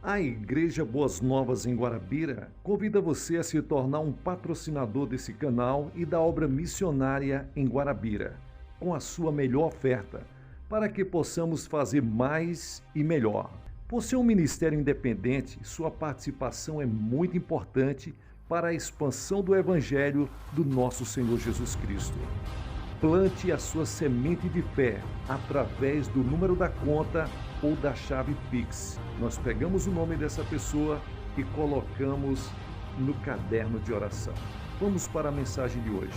A Igreja Boas Novas em Guarabira convida você a se tornar um patrocinador desse canal e da obra missionária em Guarabira, com a sua melhor oferta, para que possamos fazer mais e melhor. Por ser um ministério independente, sua participação é muito importante para a expansão do Evangelho do nosso Senhor Jesus Cristo. Plante a sua semente de fé através do número da conta ou da chave Pix. Nós pegamos o nome dessa pessoa e colocamos no caderno de oração. Vamos para a mensagem de hoje.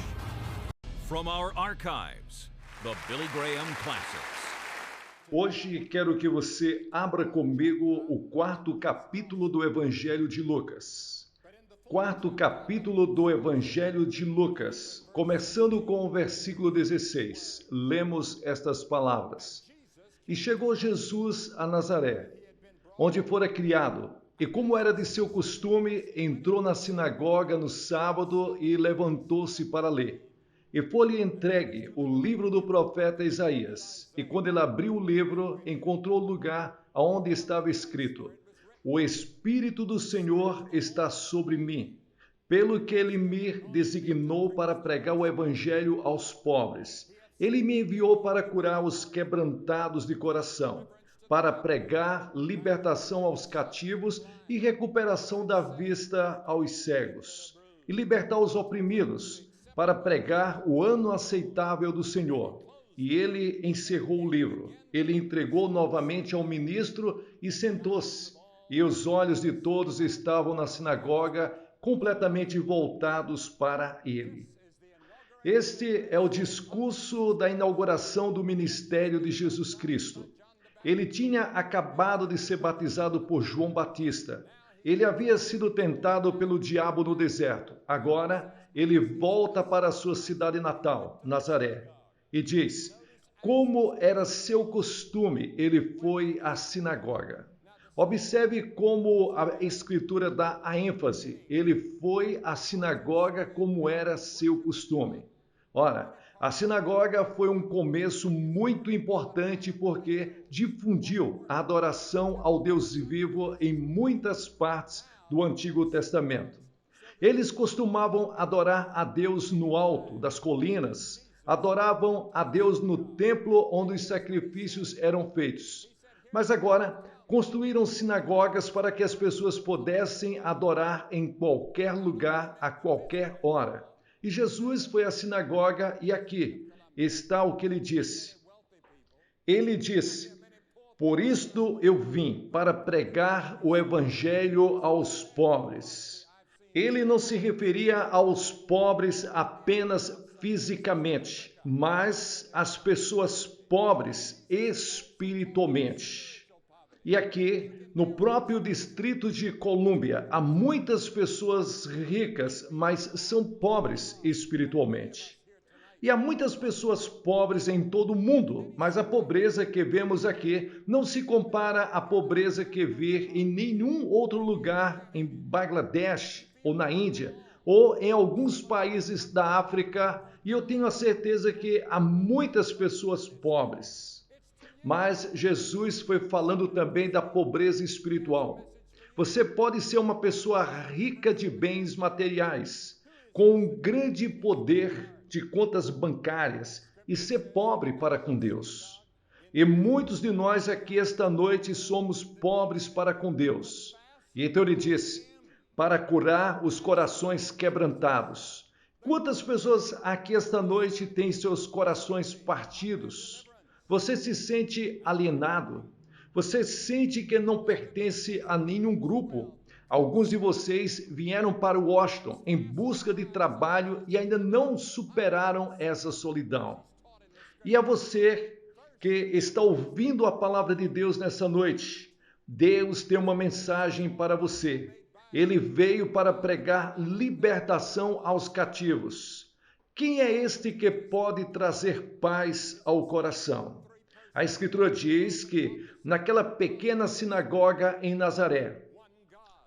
From our archives, the Billy Graham Classics. Hoje quero que você abra comigo o 4º capítulo do Evangelho de Lucas. 4º capítulo do Evangelho de Lucas, começando com o versículo 16. Lemos estas palavras. E chegou Jesus a Nazaré, onde fora criado, e como era de seu costume, entrou na sinagoga no sábado e levantou-se para ler. E foi-lhe entregue o livro do profeta Isaías. E quando ele abriu o livro, encontrou o lugar onde estava escrito: O Espírito do Senhor está sobre mim, pelo que ele me designou para pregar o evangelho aos pobres. Ele me enviou para curar os quebrantados de coração, para pregar libertação aos cativos e recuperação da vista aos cegos, e libertar os oprimidos, para pregar o ano aceitável do Senhor. E ele encerrou o livro. Ele entregou novamente ao ministro e sentou-se. E os olhos de todos estavam na sinagoga, completamente voltados para ele. Este é o discurso da inauguração do ministério de Jesus Cristo. Ele tinha acabado de ser batizado por João Batista. Ele havia sido tentado pelo diabo no deserto. Agora, ele volta para a sua cidade natal, Nazaré, e diz: como era seu costume, ele foi à sinagoga. Observe como a Escritura dá a ênfase. Ele foi à sinagoga como era seu costume. Ora, a sinagoga foi um começo muito importante porque difundiu a adoração ao Deus vivo em muitas partes do Antigo Testamento. Eles costumavam adorar a Deus no alto das colinas, adoravam a Deus no templo onde os sacrifícios eram feitos. Mas agora construíram sinagogas para que as pessoas pudessem adorar em qualquer lugar, a qualquer hora. E Jesus foi à sinagoga e aqui está o que ele disse. Ele disse: por isto eu vim, para pregar o evangelho aos pobres. Ele não se referia aos pobres apenas fisicamente, mas às pessoas pobres espiritualmente. E aqui, no próprio Distrito de Colômbia, há muitas pessoas ricas, mas são pobres espiritualmente. E há muitas pessoas pobres em todo o mundo, mas a pobreza que vemos aqui não se compara à pobreza que vê em nenhum outro lugar, em Bangladesh ou na Índia, ou em alguns países da África, e eu tenho a certeza que há muitas pessoas pobres. Mas Jesus foi falando também da pobreza espiritual. Você pode ser uma pessoa rica de bens materiais, com um grande poder de contas bancárias e ser pobre para com Deus. E muitos de nós aqui esta noite somos pobres para com Deus. E então ele disse: para curar os corações quebrantados. Quantas pessoas aqui esta noite têm seus corações partidos? Você se sente alienado? Você sente que não pertence a nenhum grupo? Alguns de vocês vieram para Washington em busca de trabalho e ainda não superaram essa solidão. E a você que está ouvindo a palavra de Deus nessa noite, Deus tem uma mensagem para você. Ele veio para pregar libertação aos cativos. Quem é este que pode trazer paz ao coração? A Escritura diz que naquela pequena sinagoga em Nazaré,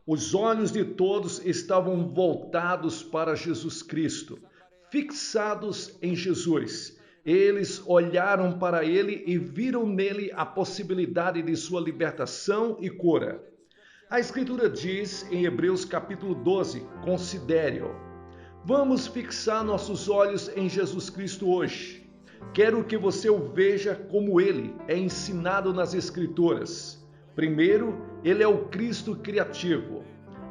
os olhos de todos estavam voltados para Jesus Cristo, fixados em Jesus. Eles olharam para ele e viram nele a possibilidade de sua libertação e cura. A Escritura diz em Hebreus capítulo 12, considere-o. Vamos fixar nossos olhos em Jesus Cristo hoje. Quero que você o veja como ele é ensinado nas Escrituras. Primeiro, ele é o Cristo criativo.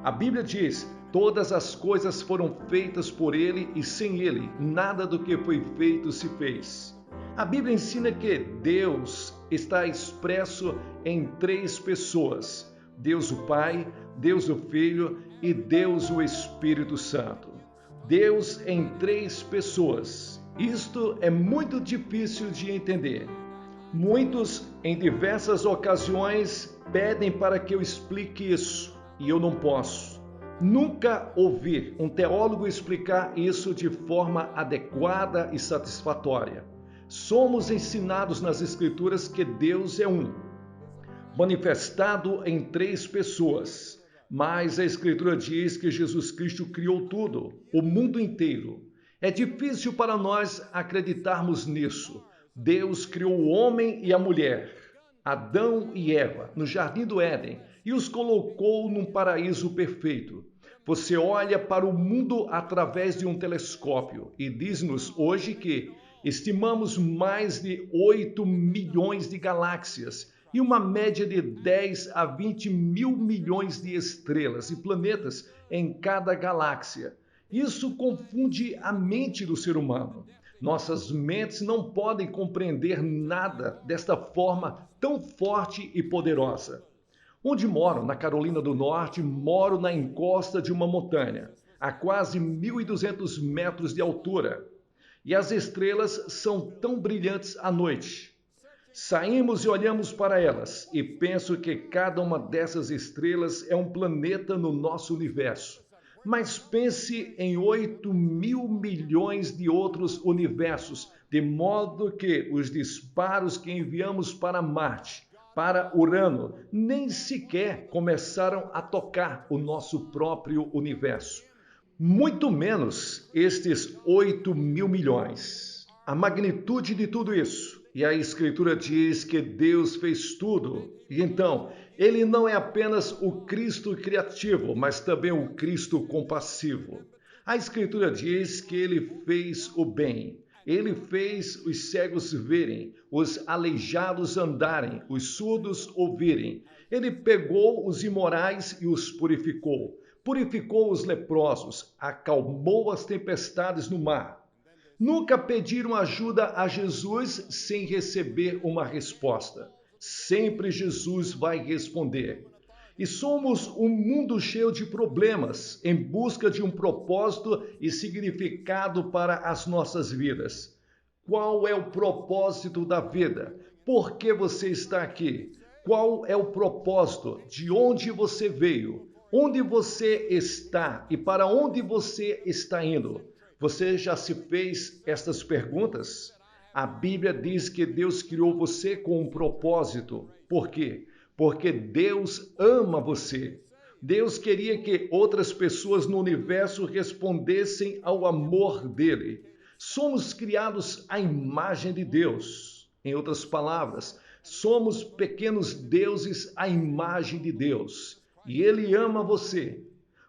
A Bíblia diz: todas as coisas foram feitas por ele e sem ele, nada do que foi feito se fez. A Bíblia ensina que Deus está expresso em três pessoas: Deus o Pai, Deus o Filho e Deus o Espírito Santo. Deus em três pessoas. Isto é muito difícil de entender. Muitos, em diversas ocasiões, pedem para que eu explique isso, e eu não posso. Nunca ouvi um teólogo explicar isso de forma adequada e satisfatória. Somos ensinados nas Escrituras que Deus é um, manifestado em três pessoas. Mas a Escritura diz que Jesus Cristo criou tudo, o mundo inteiro. É difícil para nós acreditarmos nisso. Deus criou o homem e a mulher, Adão e Eva, no jardim do Éden, e os colocou num paraíso perfeito. Você olha para o mundo através de um telescópio e diz-nos hoje que estimamos mais de 8 milhões de galáxias e uma média de 10 a 20 mil milhões de estrelas e planetas em cada galáxia. Isso confunde a mente do ser humano. Nossas mentes não podem compreender nada desta forma tão forte e poderosa. Onde moro, na Carolina do Norte, moro na encosta de uma montanha, a quase 1.200 metros de altura. E as estrelas são tão brilhantes à noite. Saímos e olhamos para elas e penso que cada uma dessas estrelas é um planeta no nosso universo. Mas pense em 8 mil milhões de outros universos, de modo que os disparos que enviamos para Marte, para Urano, nem sequer começaram a tocar o nosso próprio universo. Muito menos estes 8 mil milhões. A magnitude de tudo isso. E a Escritura diz que Deus fez tudo. E então, ele não é apenas o Cristo criativo, mas também o Cristo compassivo. A Escritura diz que ele fez o bem. Ele fez os cegos verem, os aleijados andarem, os surdos ouvirem. Ele pegou os imorais e os purificou. Purificou os leprosos, acalmou as tempestades no mar. Nunca pediram ajuda a Jesus sem receber uma resposta. Sempre Jesus vai responder. E somos um mundo cheio de problemas, em busca de um propósito e significado para as nossas vidas. Qual é o propósito da vida? Por que você está aqui? Qual é o propósito? De onde você veio? Onde você está e para onde você está indo? Você já se fez estas perguntas? A Bíblia diz que Deus criou você com um propósito. Por quê? Porque Deus ama você. Deus queria que outras pessoas no universo respondessem ao amor dele. Somos criados à imagem de Deus. Em outras palavras, somos pequenos deuses à imagem de Deus. E ele ama você.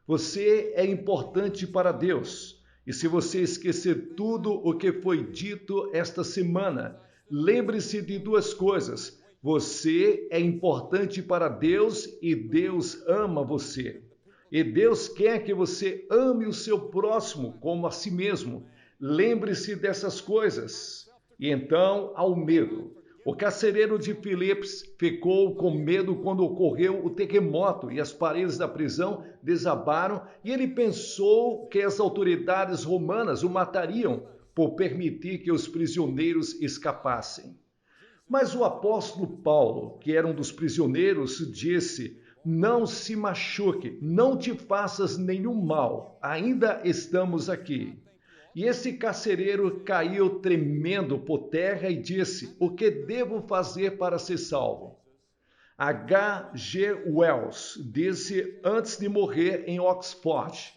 Você é importante para Deus. E se você esquecer tudo o que foi dito esta semana, lembre-se de duas coisas. Você é importante para Deus e Deus ama você. E Deus quer que você ame o seu próximo como a si mesmo. Lembre-se dessas coisas. E então, ao medo. O carcereiro de Filipos ficou com medo quando ocorreu o terremoto e as paredes da prisão desabaram e ele pensou que as autoridades romanas o matariam por permitir que os prisioneiros escapassem. Mas o apóstolo Paulo, que era um dos prisioneiros, disse: não se machuque, não te faças nenhum mal, ainda estamos aqui. E esse carcereiro caiu tremendo por terra e disse: o que devo fazer para ser salvo? H.G. Wells disse antes de morrer em Oxford: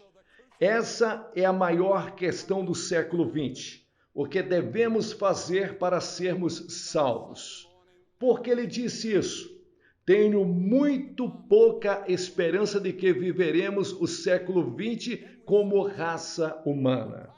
essa é a maior questão do século XX. O que devemos fazer para sermos salvos? Por que ele disse isso? Tenho muito pouca esperança de que viveremos o século XX como raça humana.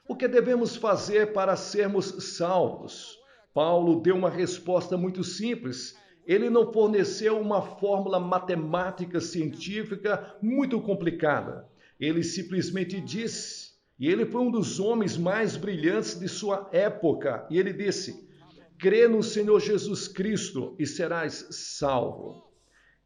O que devemos fazer para sermos salvos? Paulo deu uma resposta muito simples. Ele não forneceu uma fórmula matemática científica muito complicada. Ele simplesmente disse, e ele foi um dos homens mais brilhantes de sua época, e ele disse: crê no Senhor Jesus Cristo e serás salvo.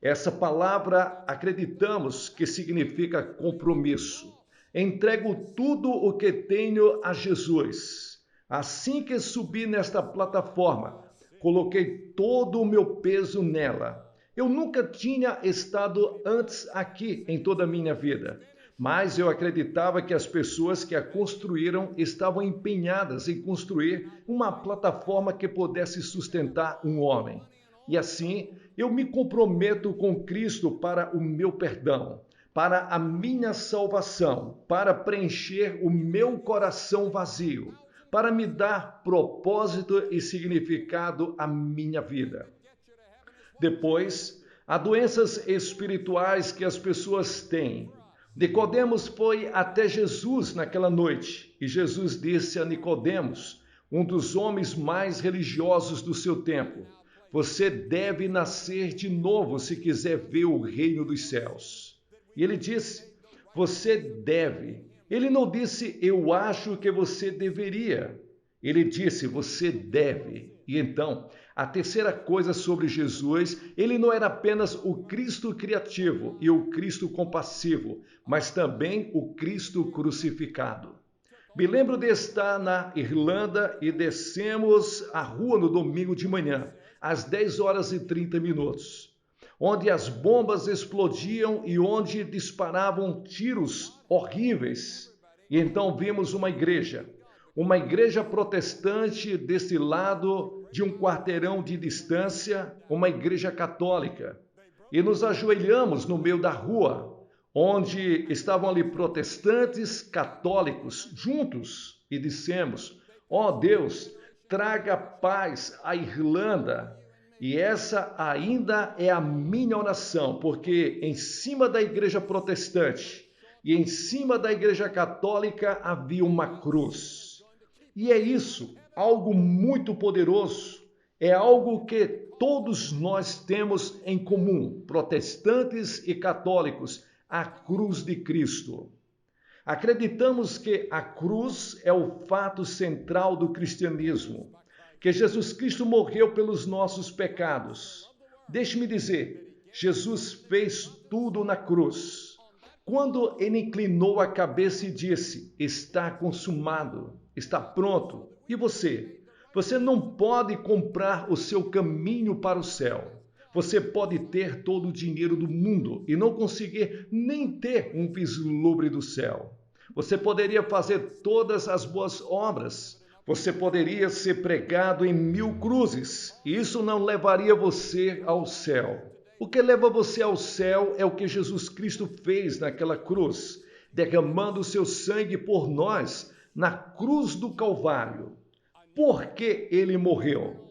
Essa palavra acreditamos que significa compromisso. Entrego tudo o que tenho a Jesus. Assim que subi nesta plataforma, coloquei todo o meu peso nela. Eu nunca tinha estado antes aqui em toda a minha vida, mas eu acreditava que as pessoas que a construíram estavam empenhadas em construir uma plataforma que pudesse sustentar um homem. E assim, eu me comprometo com Cristo para o meu perdão, para a minha salvação, para preencher o meu coração vazio, para me dar propósito e significado à minha vida. Depois, há doenças espirituais que as pessoas têm. Nicodemos foi até Jesus naquela noite e Jesus disse a Nicodemos, um dos homens mais religiosos do seu tempo: você deve nascer de novo se quiser ver o reino dos céus. E ele disse: você deve. Ele não disse: eu acho que você deveria. Ele disse: você deve. E então, a terceira coisa sobre Jesus, ele não era apenas o Cristo criativo e o Cristo compassivo, mas também o Cristo crucificado. Me lembro de estar na Irlanda e descemos a rua no domingo de manhã, às 10 horas e 30 minutos, onde as bombas explodiam e onde disparavam tiros horríveis. E então vimos uma igreja protestante desse lado de um quarteirão de distância, uma igreja católica. E nos ajoelhamos no meio da rua, onde estavam ali protestantes, católicos, juntos, e dissemos: ó Deus, traga paz à Irlanda. E essa ainda é a minha oração, porque em cima da igreja protestante e em cima da igreja católica havia uma cruz. E é isso, algo muito poderoso, é algo que todos nós temos em comum, protestantes e católicos, a cruz de Cristo. Acreditamos que a cruz é o fato central do cristianismo, que Jesus Cristo morreu pelos nossos pecados. Deixe-me dizer, Jesus fez tudo na cruz. Quando ele inclinou a cabeça e disse: está consumado, está pronto. E você? Você não pode comprar o seu caminho para o céu. Você pode ter todo o dinheiro do mundo e não conseguir nem ter um vislumbre do céu. Você poderia fazer todas as boas obras. Você poderia ser pregado em 1000 cruzes. E isso não levaria você ao céu. O que leva você ao céu é o que Jesus Cristo fez naquela cruz, derramando o seu sangue por nós na cruz do Calvário. Por que ele morreu?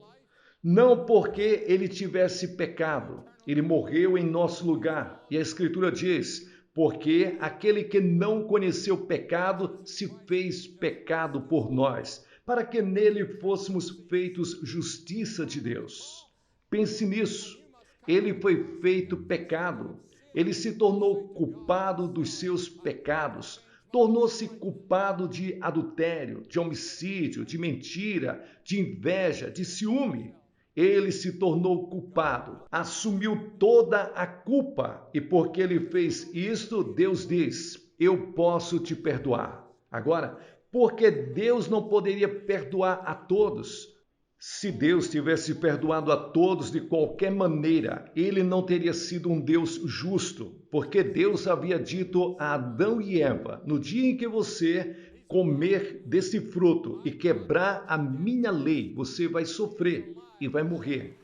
Não porque ele tivesse pecado. Ele morreu em nosso lugar. E a Escritura diz: porque aquele que não conheceu pecado se fez pecado por nós, para que nele fôssemos feitos justiça de Deus. Pense nisso. Ele foi feito pecado. Ele se tornou culpado dos seus pecados. Tornou-se culpado de adultério, de homicídio, de mentira, de inveja, de ciúme. Ele se tornou culpado, assumiu toda a culpa. E porque ele fez isto, Deus diz: eu posso te perdoar. Agora, porque Deus não poderia perdoar a todos? Se Deus tivesse perdoado a todos de qualquer maneira, ele não teria sido um Deus justo, porque Deus havia dito a Adão e Eva: no dia em que você comer desse fruto e quebrar a minha lei, você vai sofrer e vai morrer.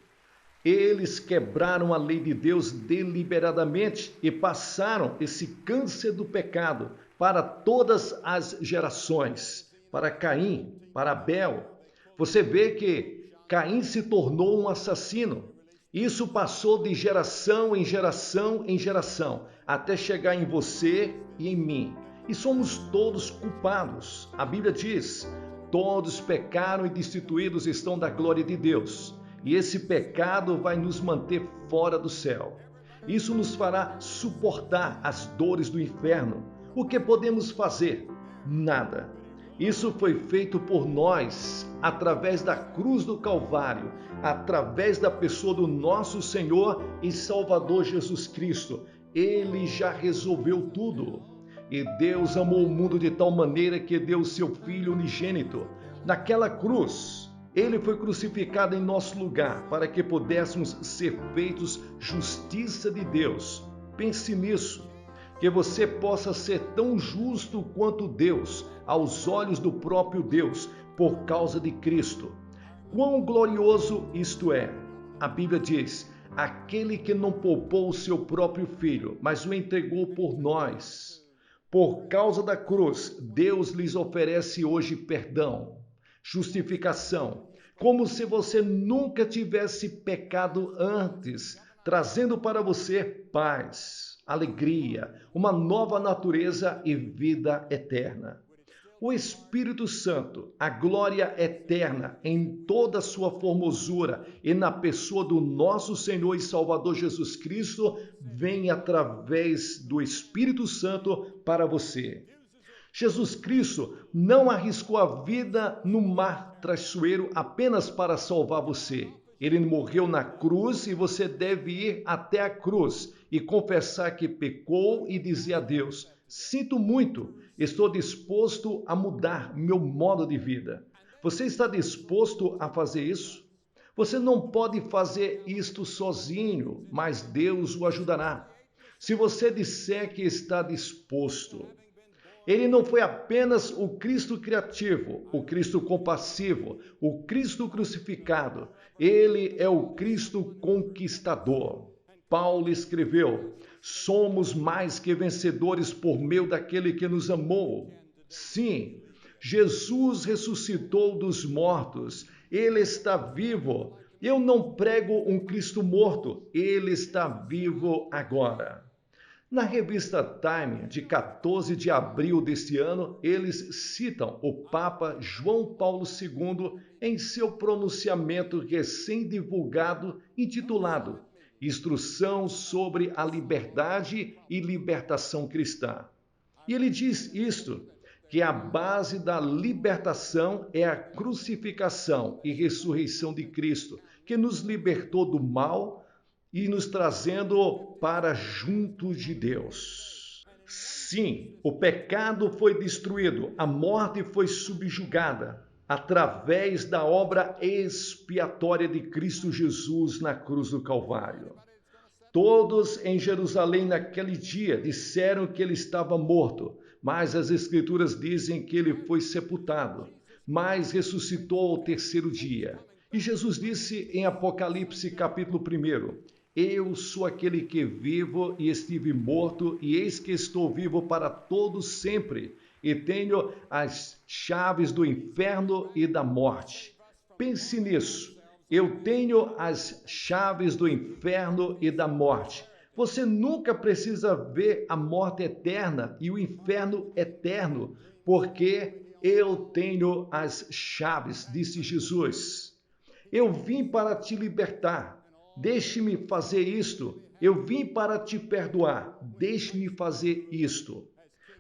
Eles quebraram a lei de Deus deliberadamente e passaram esse câncer do pecado para todas as gerações, para Caim, para Abel. Você vê que Caim se tornou um assassino. Isso passou de geração em geração em geração, até chegar em você e em mim. E somos todos culpados. A Bíblia diz: todos pecaram e destituídos estão da glória de Deus. E esse pecado vai nos manter fora do céu. Isso nos fará suportar as dores do inferno. O que podemos fazer? Nada. Isso foi feito por nós, através da cruz do Calvário, através da pessoa do nosso Senhor e Salvador Jesus Cristo. Ele já resolveu tudo. E Deus amou o mundo de tal maneira que deu o seu Filho unigênito. Naquela cruz, ele foi crucificado em nosso lugar, para que pudéssemos ser feitos justiça de Deus. Pense nisso, que você possa ser tão justo quanto Deus, aos olhos do próprio Deus, por causa de Cristo. Quão glorioso isto é! A Bíblia diz: aquele que não poupou o seu próprio filho, mas o entregou por nós. Por causa da cruz, Deus lhes oferece hoje perdão, justificação, como se você nunca tivesse pecado antes, trazendo para você paz, alegria, uma nova natureza e vida eterna. O Espírito Santo, a glória eterna em toda a sua formosura e na pessoa do nosso Senhor e Salvador Jesus Cristo, vem através do Espírito Santo para você. Jesus Cristo não arriscou a vida no mar traiçoeiro apenas para salvar você. Ele morreu na cruz e você deve ir até a cruz e confessar que pecou e dizer a Deus: sinto muito, estou disposto a mudar meu modo de vida. Você está disposto a fazer isso? Você não pode fazer isto sozinho, mas Deus o ajudará. Se você disser que está disposto, ele não foi apenas o Cristo criativo, o Cristo compassivo, o Cristo crucificado. Ele é o Cristo conquistador. Paulo escreveu: somos mais que vencedores por meio daquele que nos amou. Sim, Jesus ressuscitou dos mortos. Ele está vivo. Eu não prego um Cristo morto. Ele está vivo agora. Na revista Time, de 14 de abril deste ano, eles citam o Papa João Paulo II em seu pronunciamento recém-divulgado, intitulado Instrução sobre a Liberdade e Libertação Cristã. E ele diz isto, que a base da libertação é a crucificação e ressurreição de Cristo, que nos libertou do mal e nos trazendo para junto de Deus. Sim, o pecado foi destruído, a morte foi subjugada através da obra expiatória de Cristo Jesus na cruz do Calvário. Todos em Jerusalém naquele dia disseram que ele estava morto, mas as Escrituras dizem que ele foi sepultado, mas ressuscitou ao terceiro dia. E Jesus disse em Apocalipse capítulo 1, eu sou aquele que vivo e estive morto, e eis que estou vivo para todos sempre, e tenho as chaves do inferno e da morte. Pense nisso. Eu tenho as chaves do inferno e da morte. Você nunca precisa ver a morte eterna e o inferno eterno, porque eu tenho as chaves, disse Jesus. Eu vim para te libertar. Deixe-me fazer isto. Eu vim para te perdoar. Deixe-me fazer isto.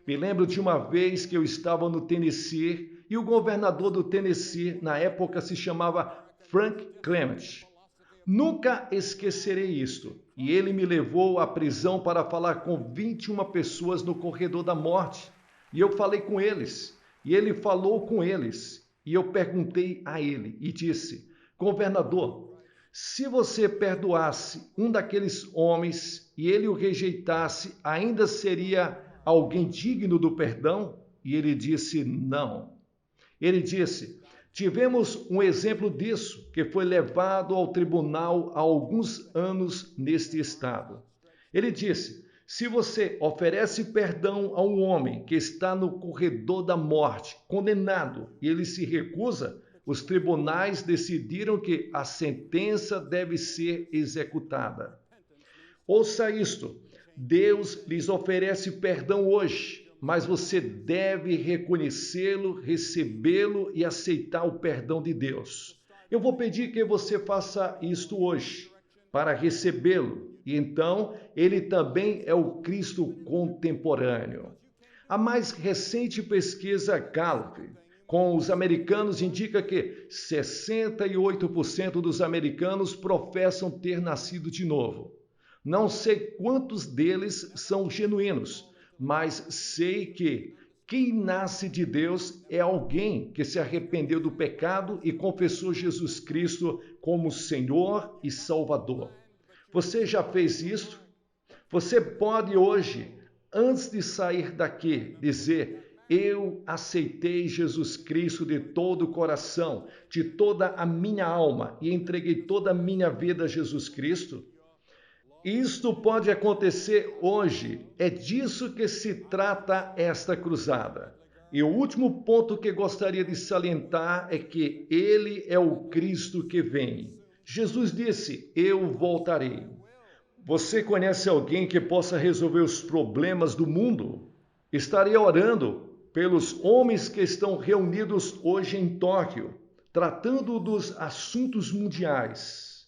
Me lembro de uma vez que eu estava no Tennessee e o governador do Tennessee, na época, se chamava Frank Clement. Nunca esquecerei isto. E ele me levou à prisão para falar com 21 pessoas no corredor da morte. E eu falei com eles. E ele falou com eles. E eu perguntei a ele e disse: governador, se você perdoasse um daqueles homens e ele o rejeitasse, ainda seria alguém digno do perdão? E ele disse: não. Ele disse: tivemos um exemplo disso, que foi levado ao tribunal há alguns anos neste estado. Ele disse: se você oferece perdão a um homem que está no corredor da morte, condenado, e ele se recusa, Os tribunais decidiram que a sentença deve ser executada. Ouça isto: Deus lhes oferece perdão hoje, mas você deve reconhecê-lo, recebê-lo e aceitar o perdão de Deus. Eu vou pedir que você faça isto hoje, para recebê-lo, e então ele também é o Cristo contemporâneo. A mais recente pesquisa Gallup com os americanos indica que 68% dos americanos professam ter nascido de novo. Não sei quantos deles são genuínos, mas sei que quem nasce de Deus é alguém que se arrependeu do pecado e confessou Jesus Cristo como Senhor e Salvador. Você já fez isso? Você pode hoje, antes de sair daqui, dizer: eu aceitei Jesus Cristo de todo o coração, de toda a minha alma e entreguei toda a minha vida a Jesus Cristo? Isto pode acontecer hoje. É disso que se trata esta cruzada. E o último ponto que gostaria de salientar é que ele é o Cristo que vem. Jesus disse: eu voltarei. Você conhece alguém que possa resolver os problemas do mundo? Estarei orando pelos homens que estão reunidos hoje em Tóquio, tratando dos assuntos mundiais.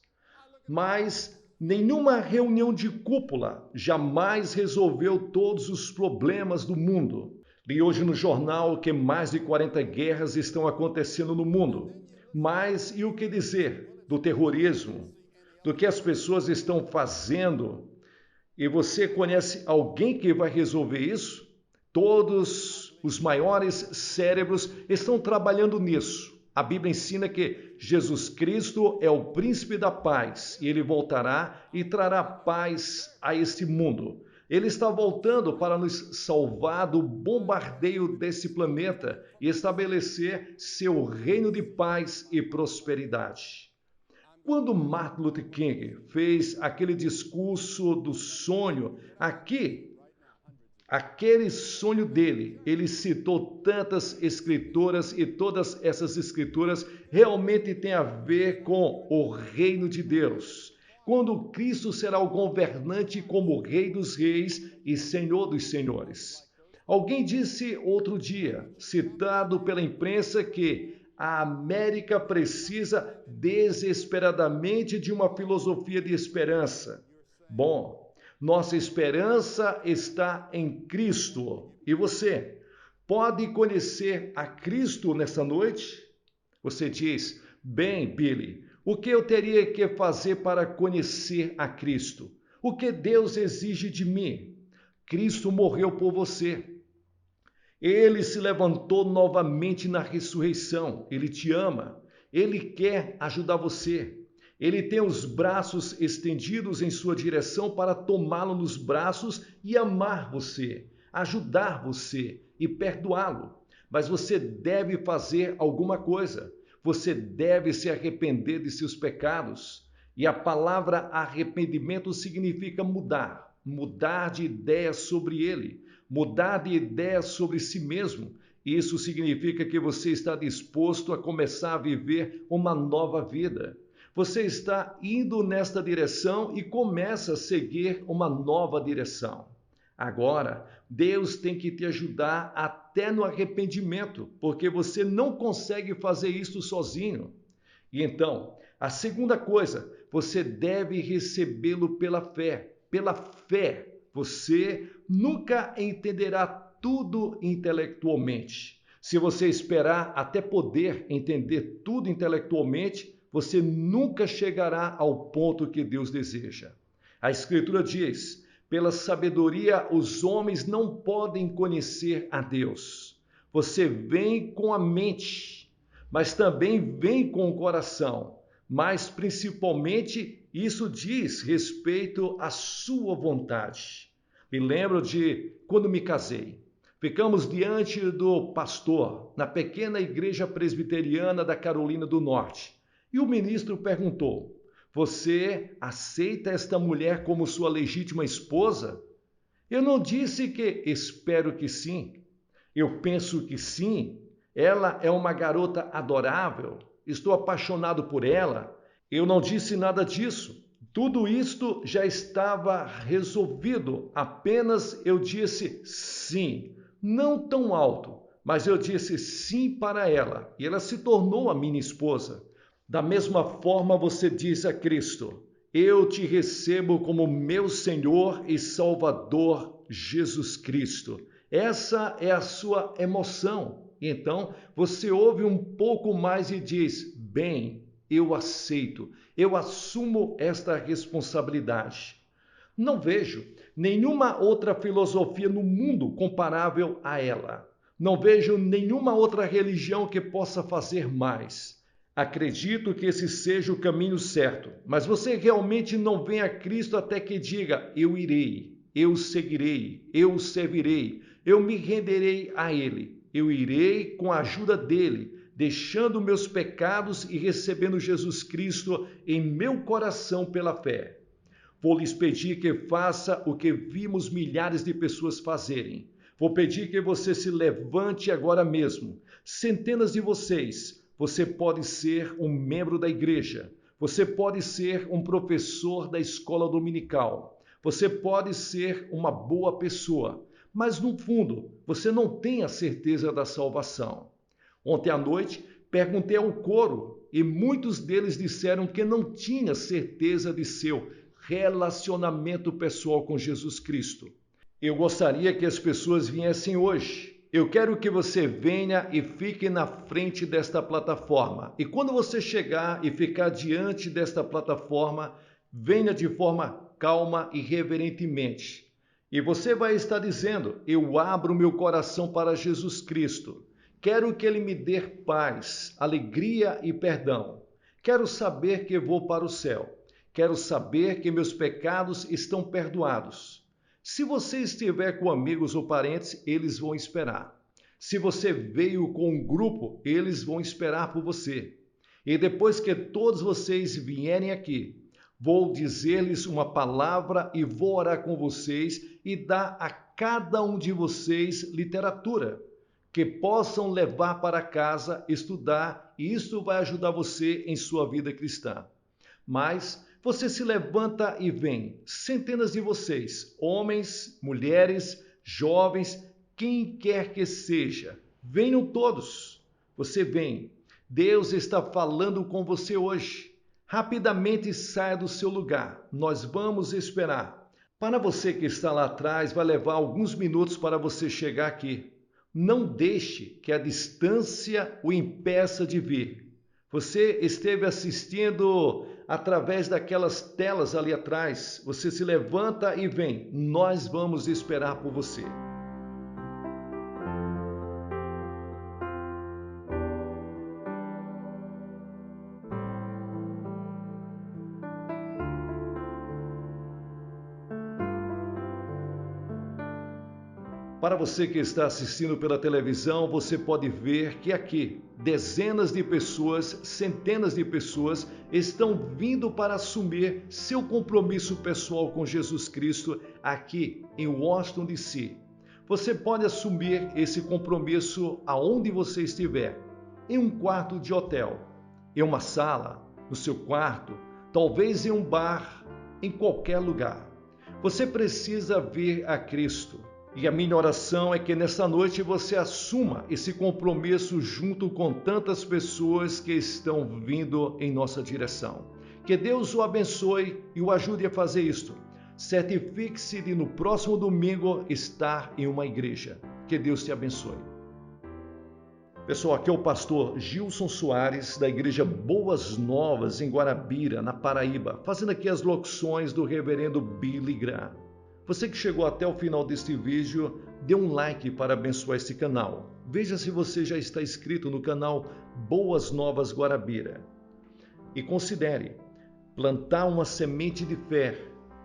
Mas nenhuma reunião de cúpula jamais resolveu todos os problemas do mundo. Li hoje no jornal que mais de 40 guerras estão acontecendo no mundo. Mas e o que dizer do terrorismo? Do que as pessoas estão fazendo? E você conhece alguém que vai resolver isso? Todos os maiores cérebros estão trabalhando nisso. A Bíblia ensina que Jesus Cristo é o príncipe da paz e ele voltará e trará paz a este mundo. Ele está voltando para nos salvar do bombardeio desse planeta e estabelecer seu reino de paz e prosperidade. Quando Martin Luther King fez aquele discurso do sonho, aquele sonho dele, ele citou tantas escrituras e todas essas escrituras realmente têm a ver com o reino de Deus. Quando Cristo será o governante como Rei dos Reis e Senhor dos Senhores. Alguém disse outro dia, citado pela imprensa, que a América precisa desesperadamente de uma filosofia de esperança. Bom, nossa esperança está em Cristo. E você pode conhecer a Cristo nessa noite? Você diz: bem, Billy, o que eu teria que fazer para conhecer a Cristo? O que Deus exige de mim? Cristo morreu por você. Ele se levantou novamente na ressurreição. Ele te ama. Ele quer ajudar você. Ele tem os braços estendidos em sua direção para tomá-lo nos braços e amar você, ajudar você e perdoá-lo. Mas você deve fazer alguma coisa. Você deve se arrepender de seus pecados. E a palavra arrependimento significa mudar. Mudar de ideia sobre ele. Mudar de ideia sobre si mesmo. Isso significa que você está disposto a começar a viver uma nova vida. Você está indo nesta direção e começa a seguir uma nova direção. Agora, Deus tem que te ajudar até no arrependimento, porque você não consegue fazer isso sozinho. E então, a segunda coisa, você deve recebê-lo pela fé. Pela fé. Você nunca entenderá tudo intelectualmente. Se você esperar até poder entender tudo intelectualmente, você nunca chegará ao ponto que Deus deseja. A Escritura diz: pela sabedoria os homens não podem conhecer a Deus. Você vem com a mente, mas também vem com o coração. Mas principalmente isso diz respeito à sua vontade. Me lembro de quando me casei. Ficamos diante do pastor na pequena igreja presbiteriana da Carolina do Norte. E o ministro perguntou: você aceita esta mulher como sua legítima esposa? Eu não disse que espero que sim. Eu penso que sim. Ela é uma garota adorável. Estou apaixonado por ela. Eu não disse nada disso. Tudo isto já estava resolvido. Apenas eu disse sim. Não tão alto, mas eu disse sim para ela. E ela se tornou a minha esposa. Da mesma forma você diz a Cristo: eu te recebo como meu Senhor e Salvador Jesus Cristo. Essa é a sua emoção. Então você ouve um pouco mais e diz: bem, eu aceito, eu assumo esta responsabilidade. Não vejo nenhuma outra filosofia no mundo comparável a ela. Não vejo nenhuma outra religião que possa fazer mais. Acredito que esse seja o caminho certo, mas você realmente não vem a Cristo até que diga: eu irei, eu seguirei, eu servirei, eu me renderei a Ele, eu irei com a ajuda dEle, deixando meus pecados e recebendo Jesus Cristo em meu coração pela fé. Vou lhes pedir que faça o que vimos milhares de pessoas fazerem. Vou pedir que você se levante agora mesmo. Centenas de vocês. Você pode ser um membro da igreja. Você pode ser um professor da escola dominical. Você pode ser uma boa pessoa. Mas no fundo, você não tem a certeza da salvação. Ontem à noite, perguntei ao coro e muitos deles disseram que não tinha certeza de seu relacionamento pessoal com Jesus Cristo. Eu gostaria que as pessoas viessem hoje. Eu quero que você venha e fique na frente desta plataforma. E quando você chegar e ficar diante desta plataforma, venha de forma calma e reverentemente. E você vai estar dizendo: eu abro meu coração para Jesus Cristo. Quero que Ele me dê paz, alegria e perdão. Quero saber que vou para o céu. Quero saber que meus pecados estão perdoados. Se você estiver com amigos ou parentes, eles vão esperar. Se você veio com um grupo, eles vão esperar por você. E depois que todos vocês vierem aqui, vou dizer-lhes uma palavra e vou orar com vocês e dar a cada um de vocês literatura que possam levar para casa, estudar, e isso vai ajudar você em sua vida cristã. Mas você se levanta e vem, centenas de vocês, homens, mulheres, jovens, quem quer que seja, venham todos. Você vem. Deus está falando com você hoje. Rapidamente saia do seu lugar. Nós vamos esperar. Para você que está lá atrás, vai levar alguns minutos para você chegar aqui. Não deixe que a distância o impeça de vir. Você esteve assistindo através daquelas telas ali atrás. Você se levanta e vem. Nós vamos esperar por você. Para você que está assistindo pela televisão, você pode ver que aqui dezenas de pessoas, centenas de pessoas estão vindo para assumir seu compromisso pessoal com Jesus Cristo aqui em Washington, D.C. Você pode assumir esse compromisso aonde você estiver, em um quarto de hotel, em uma sala, no seu quarto, talvez em um bar, em qualquer lugar. Você precisa vir a Cristo. E a minha oração é que nessa noite você assuma esse compromisso junto com tantas pessoas que estão vindo em nossa direção. Que Deus o abençoe e o ajude a fazer isto. Certifique-se de no próximo domingo estar em uma igreja. Que Deus te abençoe. Pessoal, aqui é o pastor Gilson Soares, da Igreja Boas Novas, em Guarabira, na Paraíba, fazendo aqui as locuções do reverendo Billy Graham. Você que chegou até o final deste vídeo, dê um like para abençoar este canal. Veja se você já está inscrito no canal Boas Novas Guarabira. E considere plantar uma semente de fé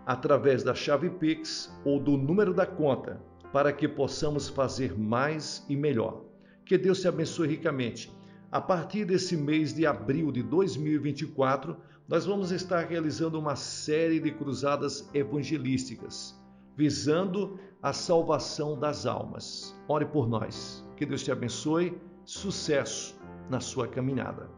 através da chave Pix ou do número da conta, para que possamos fazer mais e melhor. Que Deus te abençoe ricamente. A partir desse mês de abril de 2024, nós vamos estar realizando uma série de cruzadas evangelísticas, visando a salvação das almas. Ore por nós. Que Deus te abençoe. sucesso na sua caminhada.